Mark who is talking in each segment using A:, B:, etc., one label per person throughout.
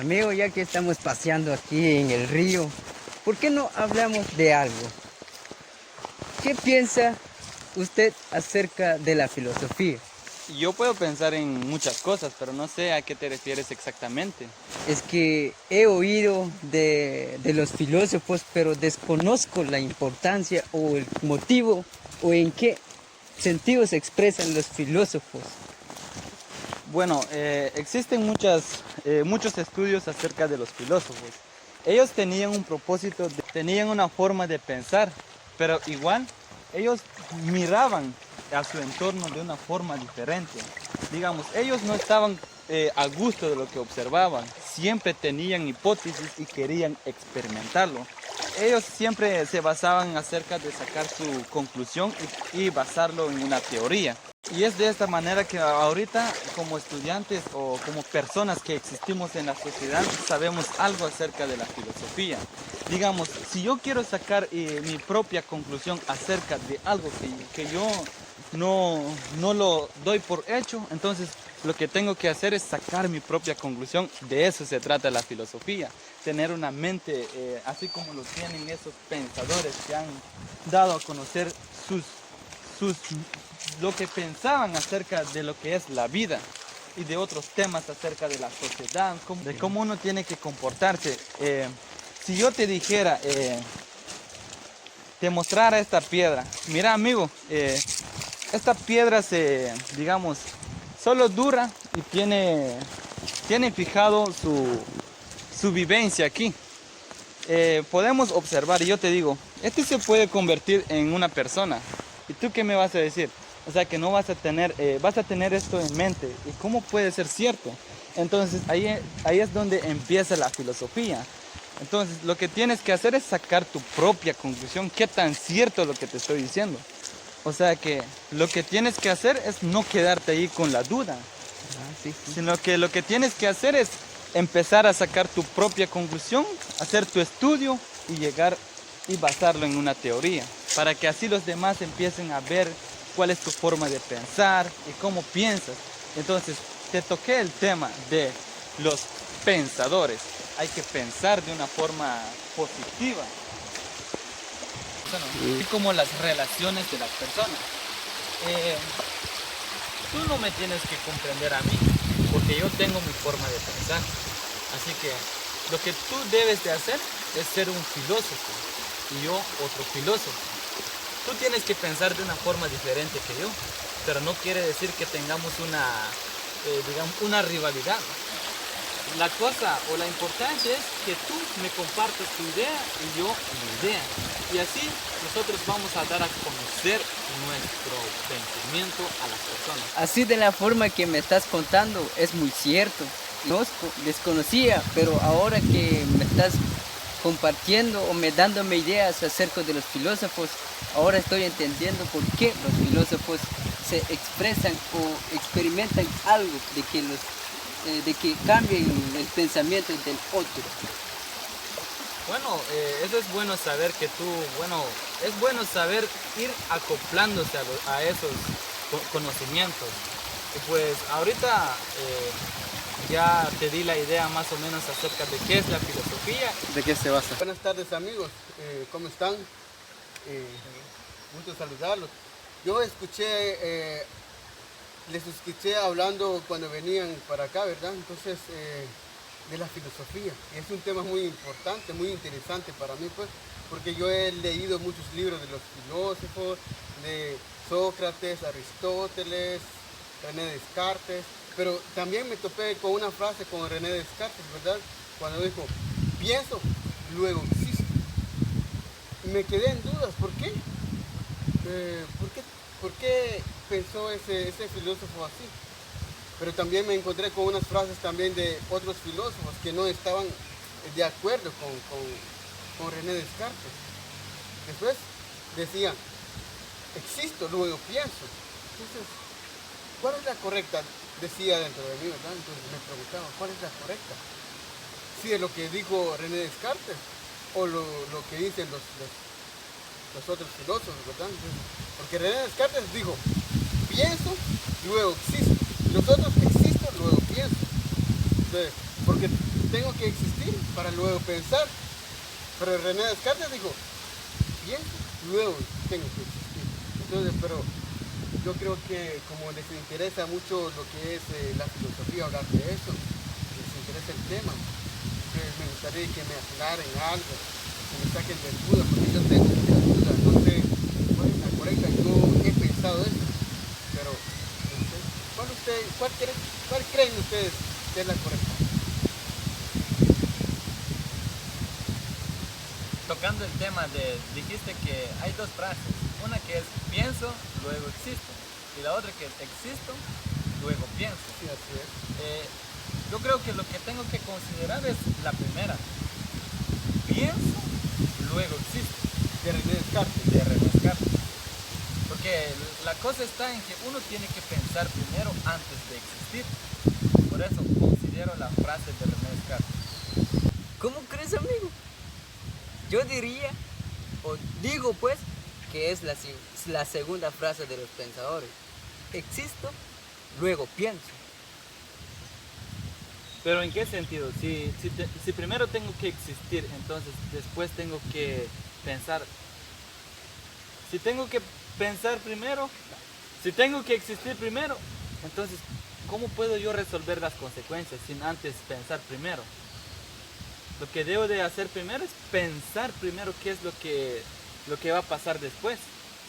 A: amigo, ya que estamos paseando aquí en el río, ¿por qué no hablamos de algo? ¿Qué piensa usted acerca de la filosofía?
B: Yo puedo pensar en muchas cosas, pero no sé a qué te refieres exactamente.
A: Es que he oído de los filósofos, pero desconozco la importancia o el motivo o en qué sentido se expresan los filósofos.
B: Bueno, existen muchos estudios acerca de los filósofos. Ellos tenían un propósito, tenían una forma de pensar, pero igual ellos miraban a su entorno de una forma diferente. Digamos, ellos no estaban a gusto de lo que observaban, siempre tenían hipótesis y querían experimentarlo. Ellos siempre se basaban acerca de sacar su conclusión y basarlo en una teoría. Y es de esta manera que ahorita como estudiantes o como personas que existimos en la sociedad sabemos algo acerca de la filosofía. Digamos, si yo quiero sacar mi propia conclusión acerca de algo que yo no lo doy por hecho, entonces lo que tengo que hacer es sacar mi propia conclusión. De eso se trata la filosofía. Tener una mente así como lo tienen esos pensadores que han dado a conocer lo que pensaban acerca de lo que es la vida y de otros temas acerca de la sociedad, de cómo uno tiene que comportarse. Si yo te dijera, te mostrara esta piedra, mira amigo, esta piedra digamos, solo dura y tiene fijado su vivencia aquí. Podemos observar y yo te digo, este se puede convertir en una persona. ¿Y tú qué me vas a decir? O sea que no vas a tener esto en mente. ¿Y cómo puede ser cierto? Entonces ahí es donde empieza la filosofía. Entonces lo que tienes que hacer es sacar tu propia conclusión. ¿Qué tan cierto es lo que te estoy diciendo? O sea que lo que tienes que hacer es no quedarte ahí con la duda.
A: Sí.
B: Sino que lo que tienes que hacer es empezar a sacar tu propia conclusión, hacer tu estudio y llegar y basarlo en una teoría, para que así los demás empiecen a ver cuál es tu forma de pensar y cómo piensas. Entonces, te toqué el tema de los pensadores. Hay que pensar de una forma positiva. Así como las relaciones de las personas. Tú no me tienes que comprender a mí, porque yo tengo mi forma de pensar. Así que lo que tú debes de hacer es ser un filósofo y yo otro filósofo. Tú tienes que pensar de una forma diferente que yo, pero no quiere decir que tengamos una rivalidad. La cosa o la importancia es que tú me compartas tu idea y yo mi idea. Y así nosotros vamos a dar a conocer nuestro pensamiento a las personas.
A: Así de la forma que me estás contando es muy cierto. Desconocía, pero ahora que me estás compartiendo o dándome ideas acerca de los filósofos, ahora estoy entendiendo por qué los filósofos se expresan o experimentan algo de que cambien el pensamiento del otro.
B: Bueno, eso es bueno saber es bueno saber ir acoplándose a esos conocimientos. Y pues ahorita ya te di la idea más o menos acerca de qué es la filosofía.
C: ¿De qué se basa? Buenas tardes amigos, ¿cómo están? Gusto saludarlos. Yo les escuché hablando cuando venían para acá, ¿verdad? Entonces, de la filosofía. Y es un tema muy importante, muy interesante para mí, pues, porque yo he leído muchos libros de los filósofos, de Sócrates, Aristóteles, René Descartes, pero también me topé con una frase con René Descartes, ¿verdad? Cuando dijo, pienso, luego existo. Me quedé en dudas, ¿por qué? ¿Por qué pensó ese filósofo así? Pero también me encontré con unas frases también de otros filósofos que no estaban de acuerdo con René Descartes. Después decían, existo, luego pienso. Entonces, ¿cuál es la correcta? Decía dentro de mí, ¿verdad? Entonces me preguntaba, ¿cuál es la correcta? ¿Si es lo que dijo René Descartes o lo que dicen los otros filósofos, ¿verdad? Entonces, porque René Descartes dijo, pienso, luego existo. Nosotros existo, luego pienso. Entonces, porque tengo que existir para luego pensar. Pero René Descartes dijo, pienso, luego tengo que existir. Entonces, pero yo creo que como les interesa mucho lo que es la filosofía, hablar de eso, les interesa el tema, entonces me gustaría que me aclaren algo, que me saquen del duda, porque yo tengo muchas dudas, no sé cuál es la correcta, yo he pensado eso, pero no sé, ¿cuál creen ustedes que es la correcta?
B: Tocando el tema dijiste que hay dos frases, una que es pienso, luego existo, y la otra que es existo, luego pienso.
C: Sí, así es.
B: Yo creo que lo que tengo que considerar es la primera, pienso, luego existo,
C: De René Descartes.
B: de René Descartes. Porque la cosa está en que uno tiene que pensar primero antes de existir. Por eso considero la frase de René Descartes.
A: ¿Cómo crees, amigo? Yo diría, o digo pues, que es la segunda frase de los pensadores. Existo, luego pienso.
B: Pero ¿en qué sentido? Si primero tengo que existir, entonces después tengo que pensar. Si tengo que pensar primero, si tengo que existir primero, entonces ¿cómo puedo yo resolver las consecuencias sin antes pensar primero? Lo que debo de hacer primero es pensar primero qué es lo que va a pasar después.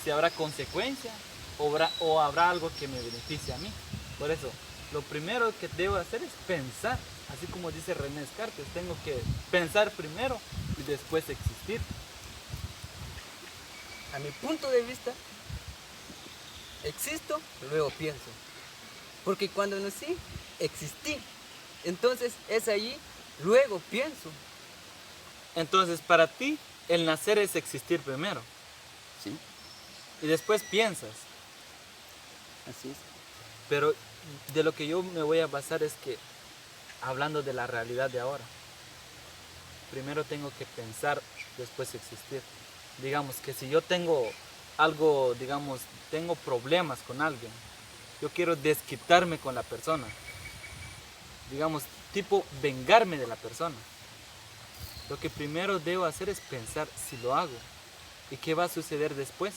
B: Si habrá consecuencia o habrá algo que me beneficie a mí. Por eso, lo primero que debo hacer es pensar. Así como dice René Descartes, tengo que pensar primero y después existir.
A: A mi punto de vista, existo, luego pienso. Porque cuando nací, existí. Entonces es allí, luego pienso.
B: Entonces, para ti, el nacer es existir primero.
A: Sí,
B: Y después piensas.
A: así es.
B: Pero de lo que yo me voy a basar es que, hablando de la realidad de ahora, primero tengo que pensar, después existir. Digamos que si yo tengo algo, digamos, tengo problemas con alguien, yo quiero desquitarme con la persona. Digamos, tipo vengarme de la persona. Lo que primero debo hacer es pensar si lo hago y qué va a suceder después.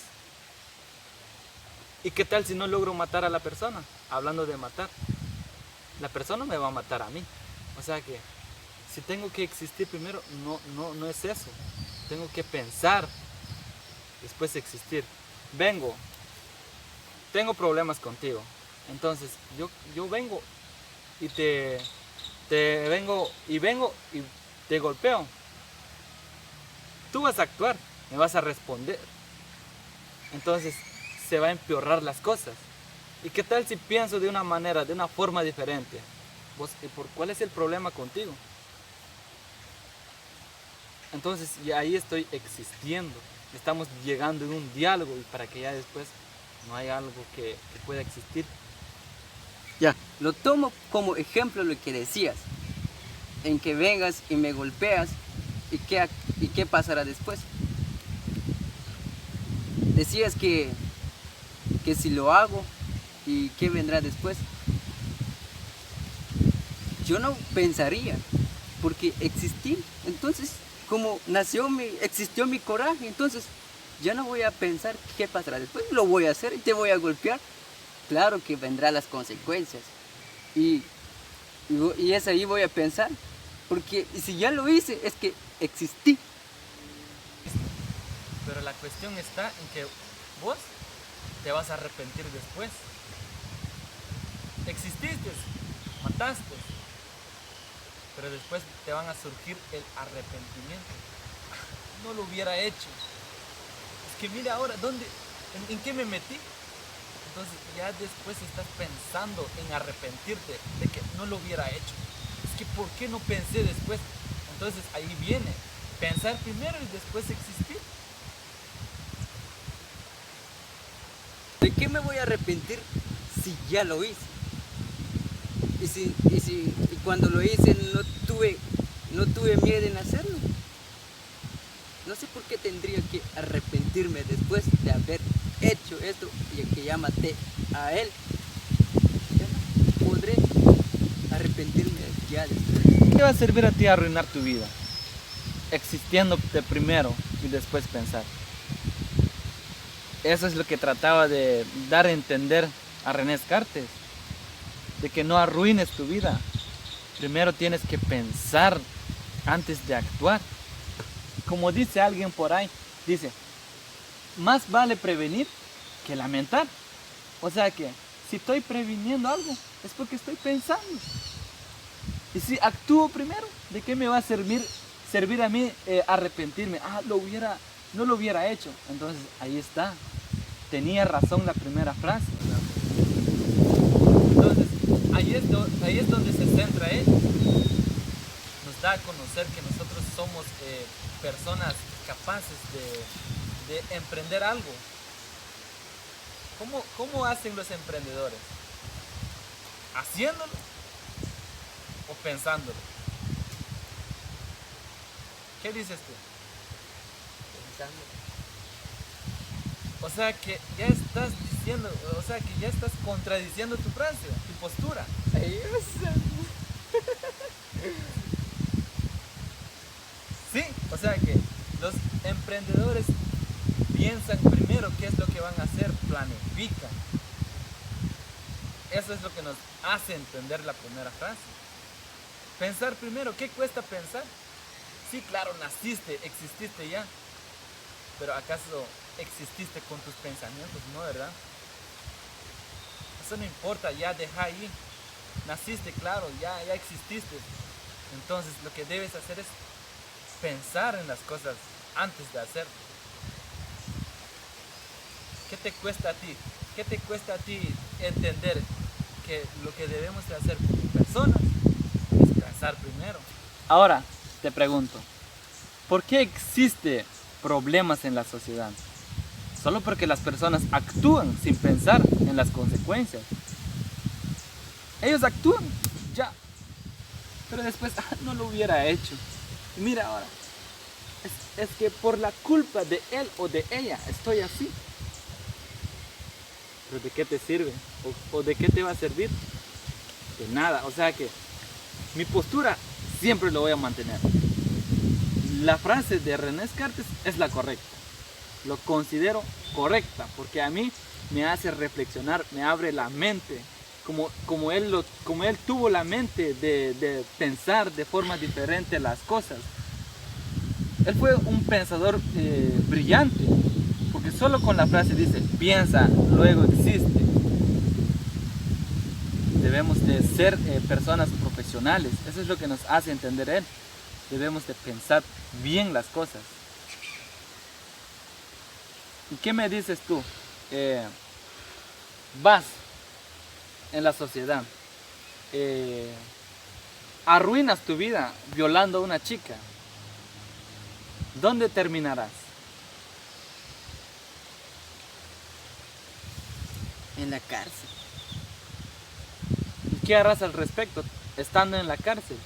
B: ¿Y qué tal si no logro matar a la persona? Hablando de matar, la persona me va a matar a mí. O sea que si tengo que existir primero, no es eso. Tengo que pensar, después existir. Tengo problemas contigo. Entonces yo vengo y vengo y te golpeo. Tú vas a actuar, me vas a responder. Entonces se va a empeorar las cosas. ¿Y qué tal si pienso de una manera, de una forma diferente? ¿Cuál es el problema contigo? Entonces y ahí estoy existiendo. Estamos llegando en un diálogo y para que ya después no haya algo que pueda existir.
A: Ya, lo tomo como ejemplo lo que decías, en que vengas y me golpeas y qué pasará después. Decías que si lo hago y qué vendrá después. Yo no pensaría, porque existí, entonces como existió mi coraje, entonces ya no voy a pensar qué pasará después, lo voy a hacer y te voy a golpear. Claro que vendrán las consecuencias y es ahí voy a pensar, porque si ya lo hice es que existí.
B: Pero la cuestión está en que vos te vas a arrepentir después. Exististe, mataste, pero después te van a surgir el arrepentimiento. No lo hubiera hecho. Es que mira ahora, ¿en qué me metí? Entonces ya después estás pensando en arrepentirte de que no lo hubiera hecho. Es que ¿por qué no pensé después? Entonces ahí viene, pensar primero y después existir.
A: ¿De qué me voy a arrepentir si ya lo hice? Y cuando lo hice no tuve miedo en hacerlo. No sé por qué tendría que arrepentirme después de haber hecho esto y que ya maté a él. Ya no podré arrepentirme ya después.
B: te va a servir a ti arruinar tu vida? Existiendo de primero y después pensar. Eso es lo que trataba de dar a entender a René Descartes. De que no arruines tu vida. Primero tienes que pensar antes de actuar. Como dice alguien por ahí, dice, más vale prevenir que lamentar. O sea que si estoy previniendo algo es porque estoy pensando. Y si actúo primero, ¿de qué me va a servir a mí arrepentirme? No lo hubiera hecho. Entonces ahí está. Tenía razón la primera frase. Entonces ahí es donde se centra él. Nos da a conocer que nosotros somos personas capaces de emprender algo. ¿Cómo hacen los emprendedores? ¿Haciéndolo o pensándolo? ¿Qué dices tú?
A: Pensándolo.
B: O sea que ya estás diciendo, o sea que ya estás contradiciendo tu frase, tu postura. Sí, o sea que los emprendedores piensan primero qué es lo que van a hacer, planifican. Eso es lo que nos hace entender la primera frase. Pensar primero, ¿qué cuesta pensar? Sí, claro, naciste, exististe ya. Pero ¿acaso exististe con tus pensamientos? No, ¿verdad? Eso no importa, ya deja ahí. Naciste, claro, ya exististe. Entonces lo que debes hacer es pensar en las cosas antes de hacer. ¿Qué te cuesta a ti? ¿Qué te cuesta a ti entender que lo que debemos de hacer como personas es pensar primero? Ahora te pregunto, ¿por qué existe problemas en la sociedad? Solo porque las personas actúan sin pensar en las consecuencias. Ellos actúan, ya, pero después no lo hubiera hecho. Y mira ahora, es que por la culpa de él o de ella estoy así. ¿Pero de qué te sirve? ¿O de qué te va a servir? De nada, o sea que mi postura siempre lo voy a mantener. La frase de René Descartes es la correcta. Lo considero correcta porque a mí me hace reflexionar, me abre la mente. Como él tuvo la mente de pensar de forma diferente las cosas. Él fue un pensador brillante, porque solo con la frase dice, piensa, luego existe. Debemos de ser personas profesionales, eso es lo que nos hace entender él. Debemos de pensar bien las cosas. ¿Y qué me dices tú? Vas en la sociedad, arruinas tu vida violando a una chica. ¿Dónde terminarás?
A: En la cárcel.
B: ¿Y qué harás al respecto estando en la cárcel?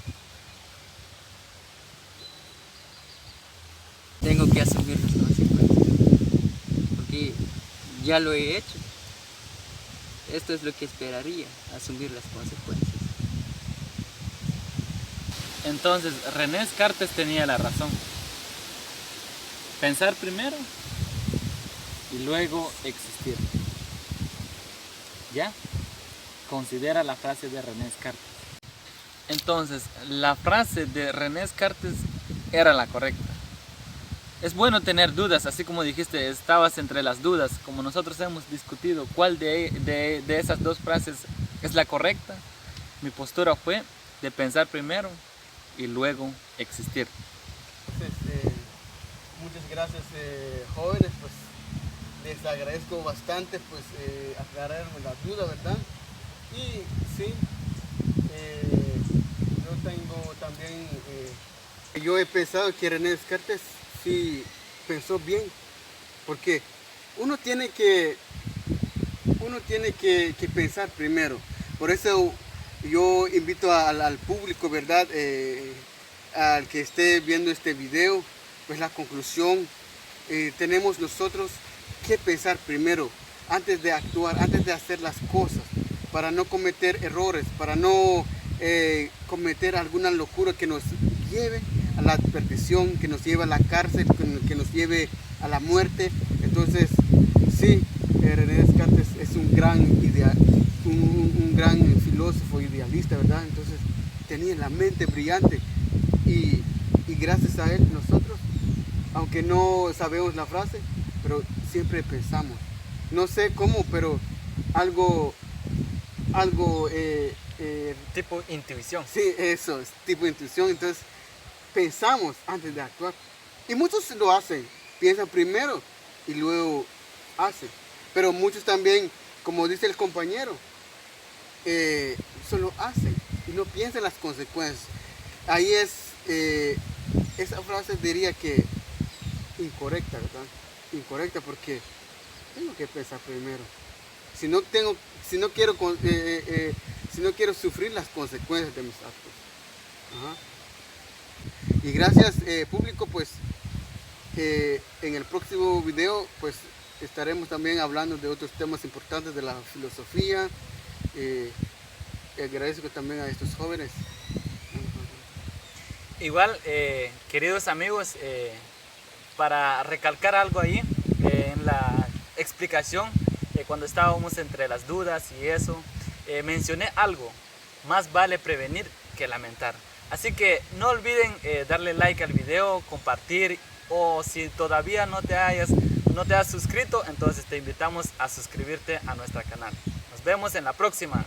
A: Tengo que asumir las consecuencias. Porque ya lo he hecho. Esto es lo que esperaría, asumir las consecuencias.
B: Entonces, René Descartes tenía la razón. Pensar primero y luego existir. ¿Ya? Considera la frase de René Descartes. Entonces, la frase de René Descartes era la correcta. Es bueno tener dudas, así como dijiste, estabas entre las dudas, como nosotros hemos discutido cuál de esas dos frases es la correcta. Mi postura fue de pensar primero y luego existir.
C: Entonces, muchas gracias, jóvenes, pues les agradezco bastante pues aclararme la duda, ¿verdad? Y sí, yo tengo también, yo he pensado que René Descartes sí pensó bien, porque uno tiene que pensar primero. Por eso yo invito al público, ¿verdad? Al que esté viendo este video, pues la conclusión, tenemos nosotros que pensar primero, antes de actuar, antes de hacer las cosas, para no cometer errores, para no cometer alguna locura que nos lleve a la perdición, que nos lleve a la cárcel, que nos lleve a la muerte. Entonces, sí, René Descartes es un gran filósofo idealista, ¿verdad? Entonces, tenía la mente brillante y gracias a él nosotros, aunque no sabemos la frase, pero siempre pensamos. No sé cómo, pero algo
B: Tipo intuición.
C: sí, eso es tipo de intuición. Entonces pensamos antes de actuar. Y muchos lo hacen, piensan primero y luego hacen. Pero muchos también, como dice el compañero, solo hacen y no piensan las consecuencias. Ahí es, esa frase diría que incorrecta, ¿verdad? Incorrecta porque tengo que pensar primero. Si no quiero sufrir las consecuencias de mis actos. Ajá. Y gracias público, pues en el próximo video pues estaremos también hablando de otros temas importantes de la filosofía. Agradezco también a estos jóvenes.
B: Igual, queridos amigos, para recalcar algo ahí, en la explicación, cuando estábamos entre las dudas y eso, mencioné algo: más vale prevenir que lamentar. Así que no olviden darle like al video, compartir, o si todavía no te has suscrito, entonces te invitamos a suscribirte a nuestro canal. Nos vemos en la próxima.